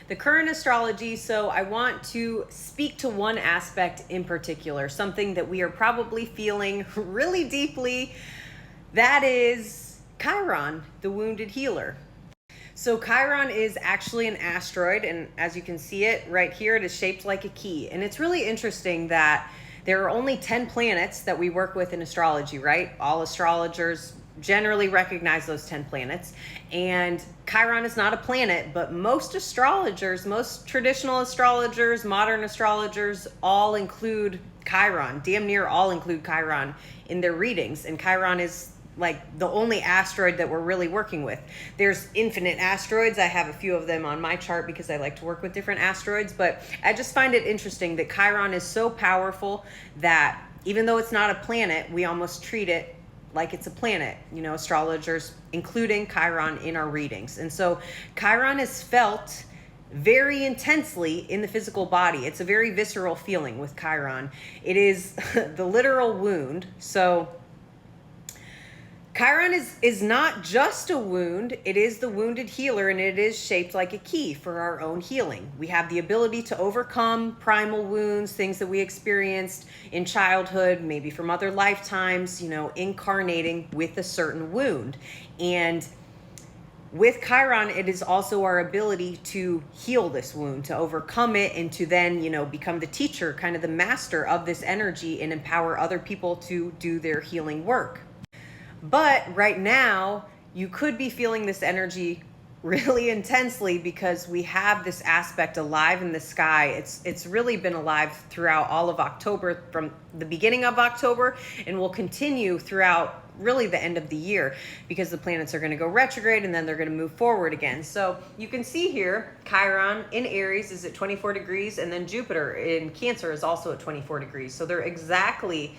the current astrology. So I want to speak to one aspect in particular, something that we are probably feeling really deeply. That is Chiron, the wounded healer. So Chiron is actually an asteroid, and as you can see it right here, it is shaped like a key. And it's really interesting that there are only 10 planets that we work with in astrology, right? All astrologers generally recognize those 10 planets. And Chiron is not a planet, but most astrologers, most traditional astrologers, modern astrologers all include Chiron, damn near all include Chiron in their readings. And Chiron is like the only asteroid that we're really working with. There's infinite asteroids. I have a few of them on my chart because I like to work with different asteroids, but I just find it interesting that Chiron is so powerful that even though it's not a planet, we almost treat it like it's a planet, you know, astrologers including Chiron in our readings. And so Chiron is felt very intensely in the physical body. It's a very visceral feeling with Chiron. It is the literal wound. So Chiron is not just a wound, it is the wounded healer, and it is shaped like a key for our own healing. We have the ability to overcome primal wounds, things that we experienced in childhood, maybe from other lifetimes, you know, incarnating with a certain wound. And with Chiron, it is also our ability to heal this wound, to overcome it, and to then, you know, become the teacher, kind of the master of this energy, and empower other people to do their healing work. But right now, you could be feeling this energy really intensely because we have this aspect alive in the sky. It's really been alive throughout all of October, from the beginning of October, and will continue throughout really the end of the year, because the planets are going to go retrograde and then they're going to move forward again. So you can see here, Chiron in Aries is at 24 degrees, and then Jupiter in Cancer is also at 24 degrees. So they're exactly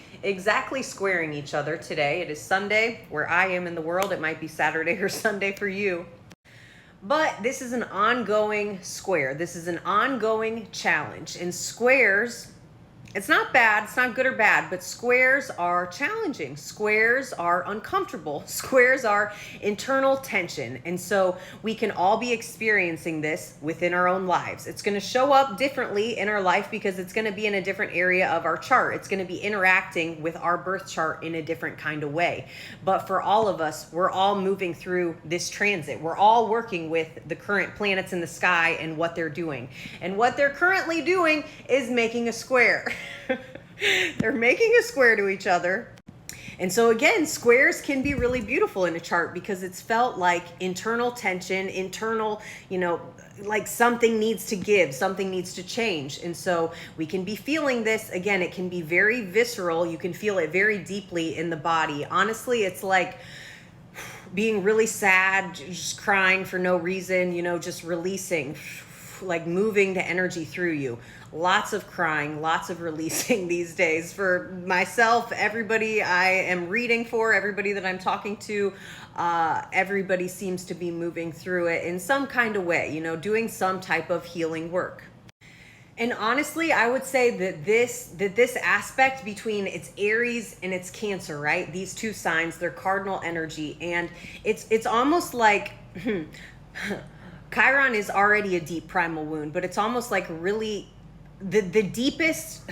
squaring each other today. It is Sunday where I am in the world. It might be Saturday or Sunday for you. But this is an ongoing square. This is an ongoing challenge. And squares, it's not bad, it's not good or bad, but squares are challenging. Squares are uncomfortable. Squares are internal tension. And so we can all be experiencing this within our own lives. It's going to show up differently in our life because it's going to be in a different area of our chart. It's going to be interacting with our birth chart in a different kind of way. But for all of us, we're all moving through this transit. We're all working with the current planets in the sky and what they're doing. And what they're currently doing is making a square. They're making a square to each other. And so again, squares can be really beautiful in a chart because it's felt like internal tension, internal, you know, like something needs to give, something needs to change. And so we can be feeling this. Again, it can be very visceral. You can feel it very deeply in the body. Honestly, it's like being really sad, just crying for no reason, you know, just releasing, like moving the energy through you. Lots of crying, lots of releasing these days for myself, everybody I am reading for, everybody that I'm talking to. Everybody seems to be moving through it in some kind of way, you know, doing some type of healing work. And honestly, I would say that this aspect between its Aries and its Cancer, right? These two signs, they're cardinal energy, and it's almost like Chiron is already a deep primal wound, but it's almost like really the deepest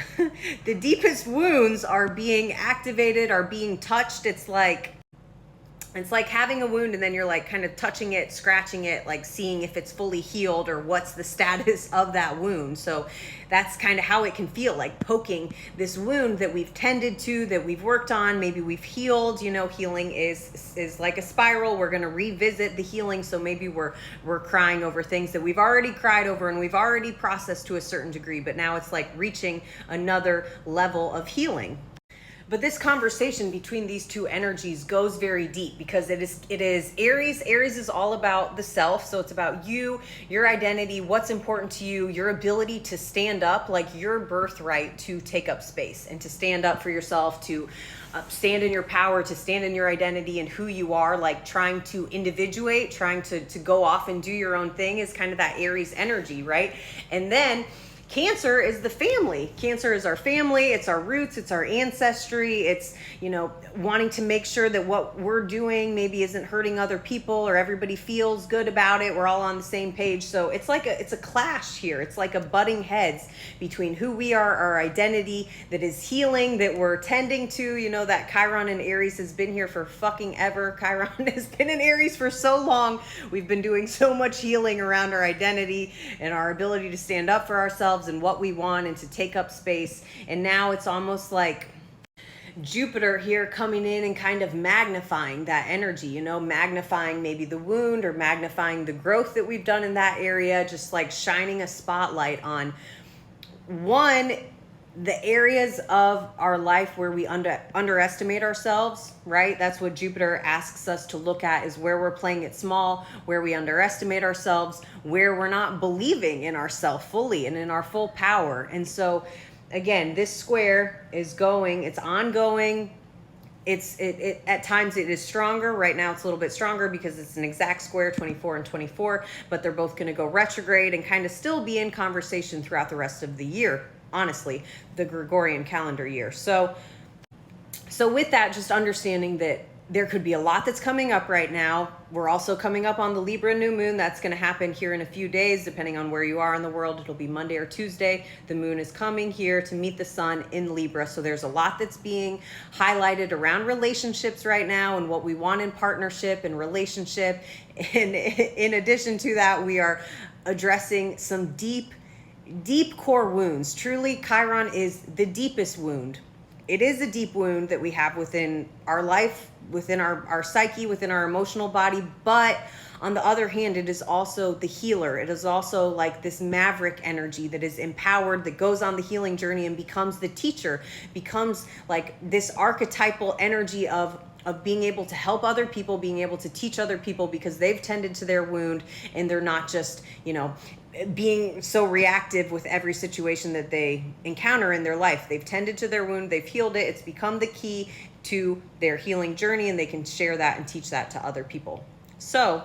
the deepest wounds are being activated, are being touched. It's like having a wound and then you're like kind of touching it, scratching it, like seeing if it's fully healed or what's the status of that wound. So that's kind of how it can feel, like poking this wound that we've tended to, that we've worked on, maybe we've healed. You know, healing is like a spiral. We're going to revisit the healing. So maybe we're crying over things that we've already cried over and we've already processed to a certain degree, but now it's like reaching another level of healing. But this conversation between these two energies goes very deep because it is Aries. Aries is all about the self. So it's about you, your identity, what's important to you, your ability to stand up, like your birthright to take up space and to stand up for yourself, to stand in your power, to stand in your identity and who you are, like trying to individuate, trying to go off and do your own thing is kind of that Aries energy, right? And then Cancer is the family. Cancer is our family. It's our roots. It's our ancestry. It's, wanting to make sure that what we're doing maybe isn't hurting other people or everybody feels good about it. We're all on the same page. So it's a clash here. It's like a butting heads between who we are, our identity that is healing, that we're tending to, that Chiron in Aries has been here for fucking ever. Chiron has been in Aries for so long. We've been doing so much healing around our identity and our ability to stand up for ourselves and what we want and to take up space. And now it's almost like Jupiter here coming in and kind of magnifying that energy, magnifying maybe the wound or magnifying the growth that we've done in that area, just like shining a spotlight on the areas of our life where we underestimate ourselves, right? That's what Jupiter asks us to look at, is where we're playing it small, where we underestimate ourselves, where we're not believing in ourselves fully and in our full power. And so again, this square is it's ongoing. It at times it is stronger. Right now it's a little bit stronger because it's an exact square, 24 and 24, but they're both going to go retrograde and kind of still be in conversation throughout the rest of the year. Honestly, the Gregorian calendar year. So with that, just understanding that there could be a lot that's coming up right now. We're also coming up on the Libra new moon. That's going to happen here in a few days, depending on where you are in the world. It'll be Monday or Tuesday. The moon is coming here to meet the sun in Libra. So there's a lot that's being highlighted around relationships right now and what we want in partnership and relationship. And in addition to that, we are addressing some deep core wounds. Truly, Chiron is the deepest wound. It is a deep wound that we have within our life, within our psyche, within our emotional body. But on the other hand, it is also the healer. It is also like this maverick energy that is empowered, that goes on the healing journey and becomes the teacher, becomes like this archetypal energy of being able to help other people, being able to teach other people because they've tended to their wound and they're not just, being so reactive with every situation that they encounter in their life. They've tended to their wound, they've healed it, it's become the key to their healing journey, and they can share that and teach that to other people. So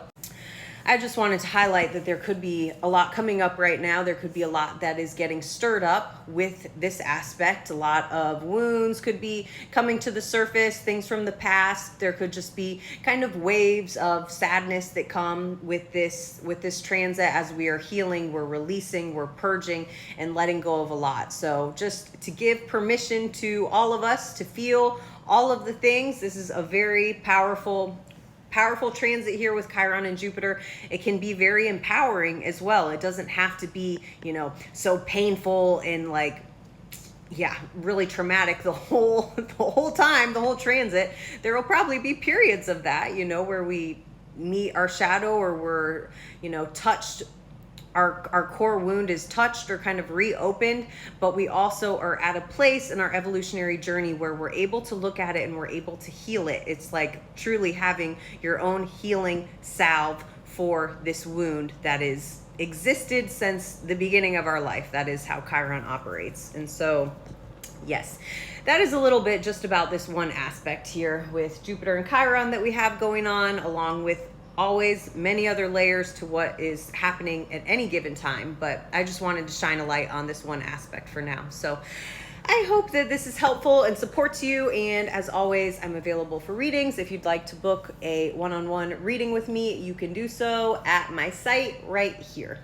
I just wanted to highlight that there could be a lot coming up right now. There could be a lot that is getting stirred up with this aspect. A lot of wounds could be coming to the surface, things from the past. There could just be kind of waves of sadness that come with this transit as we are healing, we're releasing, we're purging and letting go of a lot. So just to give permission to all of us to feel all of the things. This is a very powerful transit here with Chiron and Jupiter. It can be very empowering as well. It doesn't have to be, so painful and really traumatic the whole time, the whole transit. There will probably be periods of that, where we meet our shadow or we're, touched. Our core wound is touched or kind of reopened, but we also are at a place in our evolutionary journey where we're able to look at it and we're able to heal it. It's like truly having your own healing salve for this wound that is existed since the beginning of our life. That is how Chiron operates. And so, yes, that is a little bit just about this one aspect here with Jupiter and Chiron that we have going on, along with always many other layers to what is happening at any given time. But I just wanted to shine a light on this one aspect for now. So I hope that this is helpful and supports you. And as always, I'm available for readings. If you'd like to book a one-on-one reading with me, you can do so at my site right here.